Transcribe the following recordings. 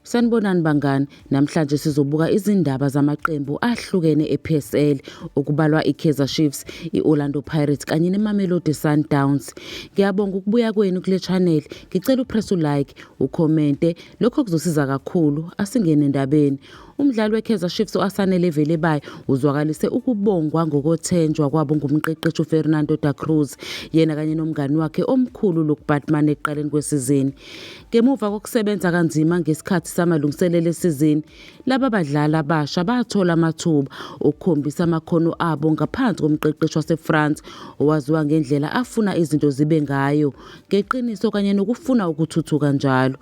Sanibonani bangani, namhlanje sizobuka izindaba zamaqembu ahlukene ePSL okubalwa iKaizer Chiefs, iOrlando Pirates kanye neMamelodi Sundowns. Ngiyabonga ukubuya kwenu kule channel. Ngicela upress ulike, ucommente, lokho kuzosiza kakhulu. Asingene endabeni. Umdlali weKaizer Chiefs oAsanele Velebayi uzwakalise ukubongwa ngokothenjwa kwabo ngumqeqeshi uFernando da Cruz, yena kanye nomngani wakhe omkhulu lokuBatman ekuqaleni kwesizini. Ngemuva kokusebenza kanzima ngesikhathi samalungiselelo esizini, laba badlali abasha bathola amathuba okukhombisa amakhono abo ngaphansi komqeqeshi waseFrance owaziwa ngendlela afuna izinto zibe ngayo, ngeqiniso kanye nokufuna ukuthuthuka njalo.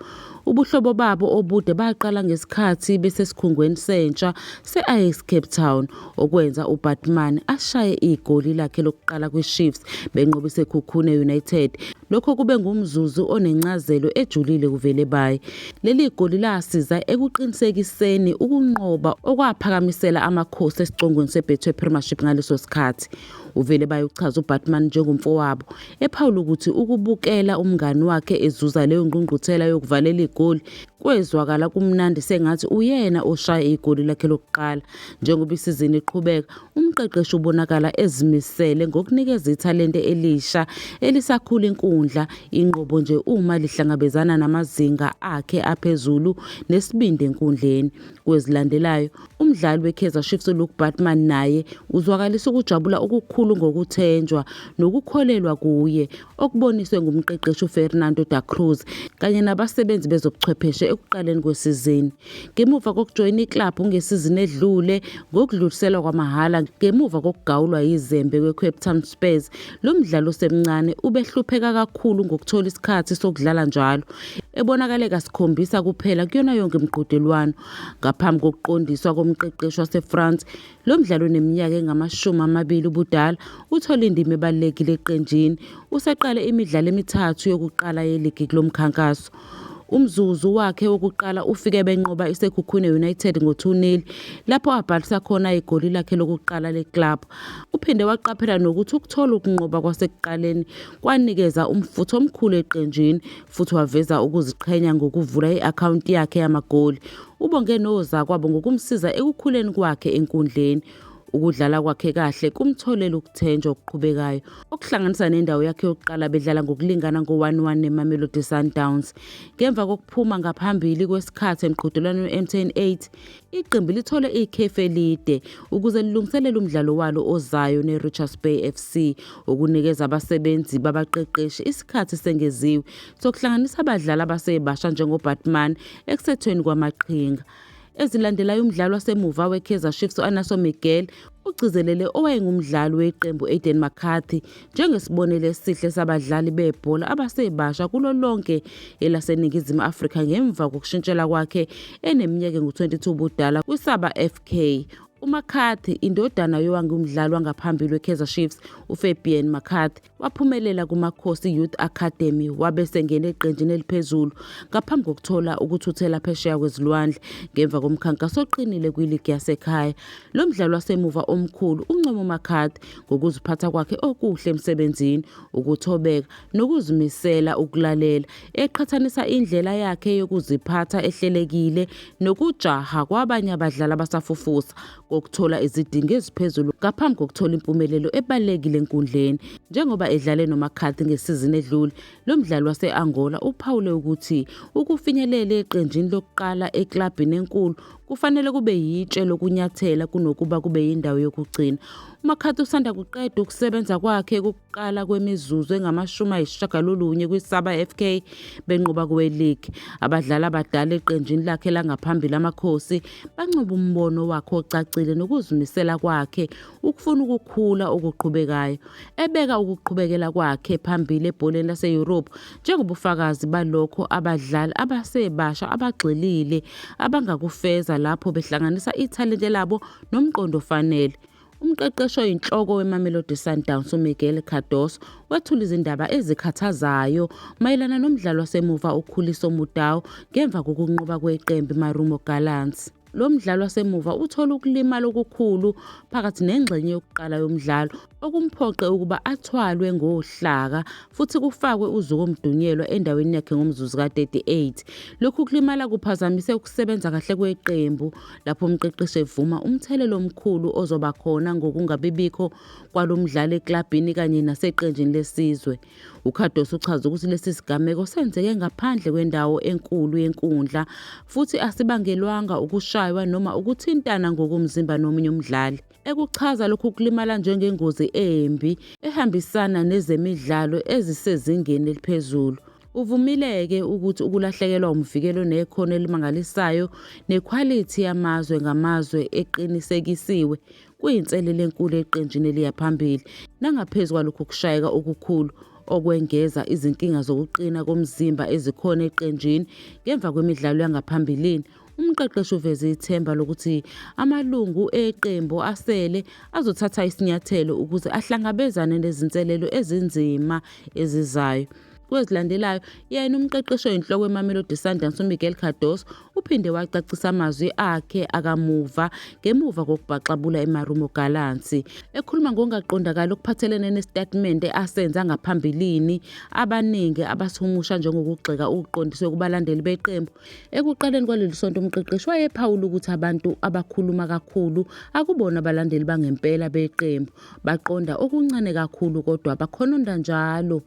Ubuhlobo babo obude baqala ngesikhathi besesikhungweni sentsha se-Ajax Cape Town, okwenza uBatman ashaye igoli lakhe lokuqala kwiChiefs benqoba iSekhukhune United. Lokho kube ngumzuzu onencazelo ejulile kuVelebayi. Leli goli lasiza ekuqinisekiseni ukunqoba okwaphakamisela amakhosi esicongweni seBetway Premiership ngaleso sikhathi. UVelebayi uchaza uBatman njengomfowabo, ephawula ukuthi ukubukela umngani wakhe ezuza leyo ngqungquthela yokuvalela igoli kwezwakala kumnandi sengathi uyena oshaya igoli lakhe lokuqala. Njengoba isizini iqhubeka, umqeqeshi ubonakala ezimisele ngokunikeza ithalente elisha elisakhula inkundla inqobo nje uma lihlangabezana namazinga akhe aphezulu nesibindi enkundleni. Kwezilandelayo, umdlali weKaizer Chiefs uLuke Batman naye uzwakalisa ukujabula okukhulu ngokuthenjwa nokukholelwa kuye okuboniswe ngumqeqeshi uFernando da Cruz kanye nabasebenzi bezobuchwepheshe ekuqaleni kwesizini. Ngemuva kokujoyina iklabhu ngesizini edlule ngokudluliselwa kwamahhala ngemuva kokugawulwa yizembe kweCape Town Spurs, lo mdlalo osemncane ubehlupheka kakhulu ngokuthola isikhathi sokudlala njalo, ebonakale kasikhombisa kuphela kuyona yonke imiqhudelwano. Ngaphambi kokuqondiswa komqeqeshi waseFrance, lo mdlalo oneminyaka engama-20 ubudala uthola indima ebalulekile eqenjini. Useqale imidlalo emithathu yokuqala yeligi kulo mkhankaso. Umzuzu wakhe wokuqala ufike benqoba iSekhukhune United ngo-2-0 lapho abhalisa khona igoli lakhe lokuqala leklab. Uphinde waqaphela nokuthi ukuthola ukunqoba kwasekuqaleni kwanikeza umfutho omkhulu eqenjini futhi waveza ukuziqhenya ngokuvula i-akhawunti yakhe yamagoli. Ubonge nozakwabo ngokumsiza ekukhuleni kwakhe enkundleni. Ukudlala kwakhe kahle kumtholela ukuthenjwa okuqhubekayo, okuhlanganisa nendawo yakhe yokuqala bedlala ngokulingana ngo-1-1 neMamelodi Sundowns. Ngemva kokuphuma ngaphambili kwesikhathi emqhudelwaneni we-MTN 8, iqembu lithole ikhefu elide ukuze lilungiselele umdlalo walo ozayo neRichards Bay FC, ukunikeza abasebenzi babaqeqeshi isikhathi sengeziwe sokuhlanganisa abadlali abasebasha njengoBatman ekusethweni kwamaqhinga. Ezilandelayo umdlalo wasemuva weKaizer Chiefs uAnaso Miguel ugcizelele owayengumdlali weqembu Aiden McCarthy njengesibonelo esihle sabadlali bebhola abasebasha kulo lonke elaseNingizimu Afrika ngemva kokushintshela kwakhe eneminyaka engu-22 ubudala kwiSaba FK. uMcCarthy, indodana yowangumdlali wangaphambili weKaizer Chiefs uFabian McCarthy, waphumelela kuMakhosi Youth Academy wabe sengene eqenjini eliphezulu ngaphambi kokuthola ukuthuthela phesheya kwezilwandle ngemva komkhankaso oqinile kwiligi yasekhaya. Lo mdlalo wasemuva omkhulu uncoma uMcCarthy ngokuziphatha kwakhe okuhle emsebenzini, ukuthobeka nokuzimisela ukulalela, eqhathanisa indlela yakhe yokuziphatha ehlelekile nokujaha kwabanye abadlali abasafufusa kokuthola izidingo eziphezulu ngaphambi kokuthola impumelelo ebalekile enkundleni. Njengoba edlale noMcCarthy ngesizini edlule, lo mdlali wase-Angola uphawule ukuthi ukufinyelela eqenjini lokuqala eklabhini enkulu kufanele kube yitshe lokunyathela kunokuba kube yindawo yokugcina. uMcCarthy usanda kuqeda ukusebenza kwakhe kokuqala kwemizuzu engama-90 kwiSaba FK benqoba kwe-league. Abadlali abadala eqenjini lakhe langaphambili amakhosi bancoba umbono wakhe ocacile nokuzimisela kwakhe ukufuna ukukhula okuqhubekayo, ebeka ukuqhubekela kwakhe phambili ebholeni lase-Europe njengobufakazi balokho abadlali abasebasha abagxilile abangakufeza lapho behlanganisa ithalente labo nomqondo ofanele. Umqeqeshi oyinhloko weMamelodi Sundowns uMiguel Cardoso wethula izindaba ezikhathazayo mayelana nomdlalo wasemuva uKhuliso Mudau ngemva kokunqoba kweqembu iMarumo Gallants. Lo mdlalo wasemuva uthola ukulimala okukhulu phakathi nengxenye yokuqala yomdlalo okumphoqe ukuba athwalwe ngohlaka futhi kufakwe uzukomdunyelwa endaweni yakhe ngomzuzu ka-38. Lokhu kulimala kuphazamise ukusebenza kahle kweqembu lapho umqeqeshi evuma umthelelo omkhulu ozoba khona ngokungabibikho kwalo mdlalo eklabhini kanye naseqenjini lesizwe. UKhadosi uchaza ukuthi lesi sigameko senzeke ngaphandle kwendawo enkulu yenkundla futhi asibangelwanga ukushaywa noma ukuthintana ngokomzimba nomunye umdlali. Ekuchaza lokhu kulimala njengengozi embi ehambisana nezemidlalo ezisezingeni eliphezulu. Uvumile-ke ukuthi ukulahlekelwa umvikelo nekhono elimangalisayo nekhwalithi yamazwe ngamazwe eqinisekisiwe kuyinselelo enkulu eqenjini eliya phambili nangaphezu kwalokhu kushayeka okukhulu okwengeza izinkinga zokuqina komzimba ezikhona eqenjini ngemva kwemidlalo yangaphambilini. Umqeqeshi uveze ithemba lokuthi amalungu eqembu asele azothatha isinyathelo ukuze ahlangabezane nezinselelo ezinzima ezizayo. Kwezilandelayo, yena umqeqeshi oyinhloko weMamelodi Sundowns uMiguel Khadosi uphinde wacacisa amazwi akhe akamuva ngemuva kokubhaxabula eMarumo Gallants. Ekhuluma ngokungaqondakali okuphathelene nesitatimende asenza ngaphambilini, abaningi abasihumusha njengokugxeka ukuqondiswe kubalandeli beqembu. Ekuqaleni kwaleli sonto umqeqeshi wayephawula ukuthi abantu abakhuluma kakhulu akubona abalandeli bangempela beqembu, baqonda okuncane kakhulu kodwa bakhononda njalo.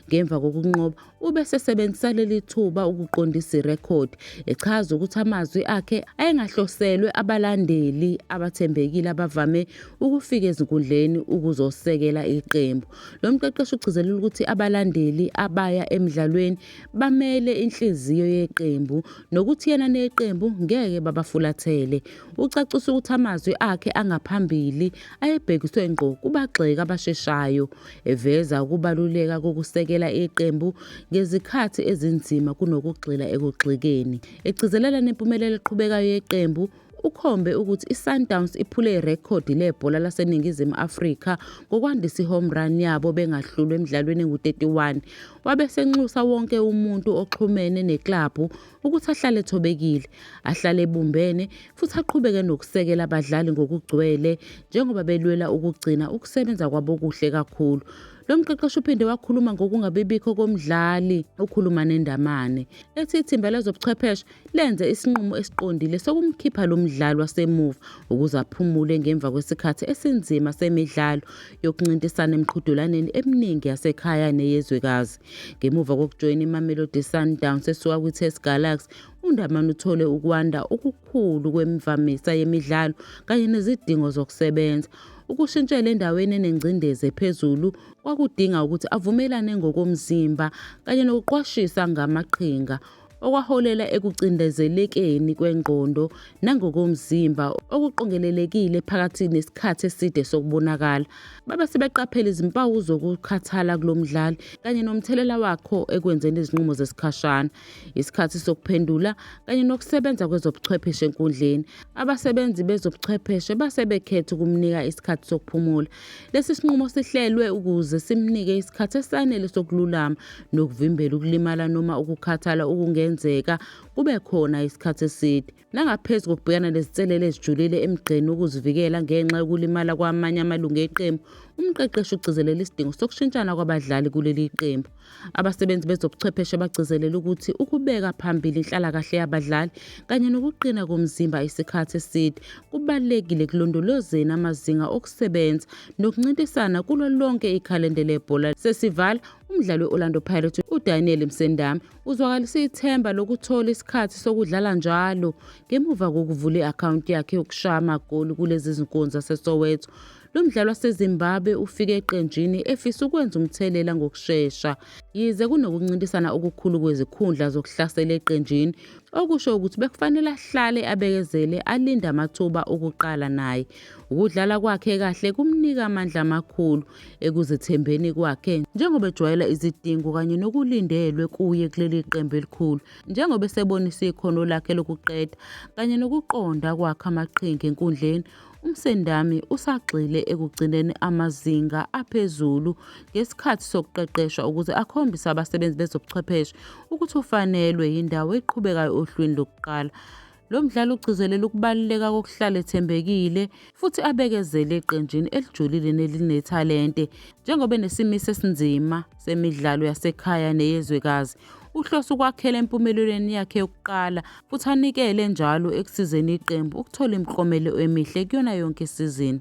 Ngemva kokunqoba ubese sebenzisa leli thuba ukuqondisa irekhodi, echaza ukuthi amazwi akhe ayengahloselwe abalandeli abathembekile abavame ukufika ezinkundleni ukuzosekela iqembu. Lo mqeqeshi ugcizelela ukuthi abalandeli abaya emidlalweni bamele inhliziyo yeqembu nokuthi yena neqembu ngeke babafulathele. Ucacisa ukuthi amazwi akhe angaphambili ayebhekiswe ngqo kubagxeki abasheshayo, eveza ukubaluleka kokusekela iqembu ngezikhathi ezinzima kunokugxila ekugxekeni. Egcizelela nempumelelo eqhubekayo yeqembu, ukhombe ukuthi iSundowns iphule irekhodi lebhola laseNingizimu Afrika ngokwandisa i-home run yabo bengahlulwa emidlalweni engu-31. Wabesenxusa wonke umuntu oxhumene neklabhu ukuthi ahlale ethobekile, ahlale ebumbene futhi aqhubeke nokusekela abadlali ngokugcwele njengoba belwela ukugcina ukusebenza kwabo kuhle kakhulu. Lo mqeqeshi uphinde wakhuluma ngokungabibikho komdlali ukhuluma nendamane. Ethi ithimba lezobuchwepheshe lenze isinqumo esiqondile sokumkhipha lo mdlali wasemuva ukuze aphumule ngemva kwesikhathi esinzima semidlalo yokuncintisana emqhudelaneni eminingi yasekhaya neyezwekazi. Ngemuva kokujoyina iMamelodi Sundowns esuka kwiTest Galaxy, uNdamane uthole ukwanda okukhulu kwemvamisa yemidlalo kanye nezidingo zokusebenza. Ukushintshela endaweni enengcindezi ephezulu kwakudinga ukuthi avumelane ngokomzimba kanye nokuqwashisa ngamaqhinga okwaholela ekucindezelekeni kwengqondo nangokomzimba okuqongelelekile phakathi nesikhathi eside sokubonakala. Babe sebeqaphela izimpawu zokukhathala kulo mdlali kanye nomthelela wakho ekwenzeni izinqumo zesikhashana, isikhathi sokuphendula kanye nokusebenza kwezobuchwepheshe enkundleni. Abasebenzi bezobuchwepheshe base bekhetha ukumnika isikhathi sokuphumula. Lesi sinqumo sihlelwe ukuze simnike isikhathi esanele sokululama nokuvimbela ukulimala noma ukukhathala okungenzeka kube khona isikhathi eside. Nangaphezu kokubhekana nezinselelo ezijulile emgqeni ukuzivikela ngenxa yokulimala kwamanye amalungu eqembu, umqeqeshi ugcizelela isidingo sokushintshana kwabadlali kuleli qembu. Abasebenzi bezobuchwepheshe bagcizelela ukuthi ukubeka phambili inhlalakahle yabadlali kanye nokuqina komzimba isikhathi eside kubalulekile kulondolozeni amazinga okusebenza nokuncintisana kulo lonke ikhalende lebhola. Sesivala umdlali we-Orlando Pirates uDaniel Msendami uzwakalise ithemba lokuthola isikhathi sokudlala njalo ngemuva kokuvula i-akhawunti yakhe yokushaya amagoli kulezi zinkonzo zaseSoweto. Lo mdlali waseZimbabwe ufike eqenjini efisa ukwenza umthelela ngokushesha, yize kunokuncintisana okukhulu kwezikhundla zokuhlasela eqenjini, okusho ukuthi bekufanele ahlale abekezele alinde amathuba okuqala naye. Ukudlala kwakhe kahle kumnika amandla amakhulu ekuzethembeni kwakhe njengoba ejwayela izidingo kanye nokulindelwe kuye kuleli qembu elikhulu. Njengoba esebonisa ikhono lakhe lokuqeda kanye nokuqonda kwakhe amaqhinga enkundleni, uMsendami usagxile ekugcineni amazinga aphezulu ngesikhathi sokuqeqeshwa ukuze akhombise abasebenzi bezobuchwepheshe ukuthi ufanelwe yindawo eqhubekayo ohlwini lokuqala. Lo mdlalo ugcizelela ukubaluleka kokuhlala ethembekile futhi abekezele eqenjini elijulile nelinethalente. Njengoba enesimiso esinzima semidlalo yasekhaya neyezwekazi, uhlose ukwakhela empumelelweni yakhe yokuqala futhi anikele njalo ekusizeni iqembu ukuthola imiklomelo emihle kuyona yonke isizini.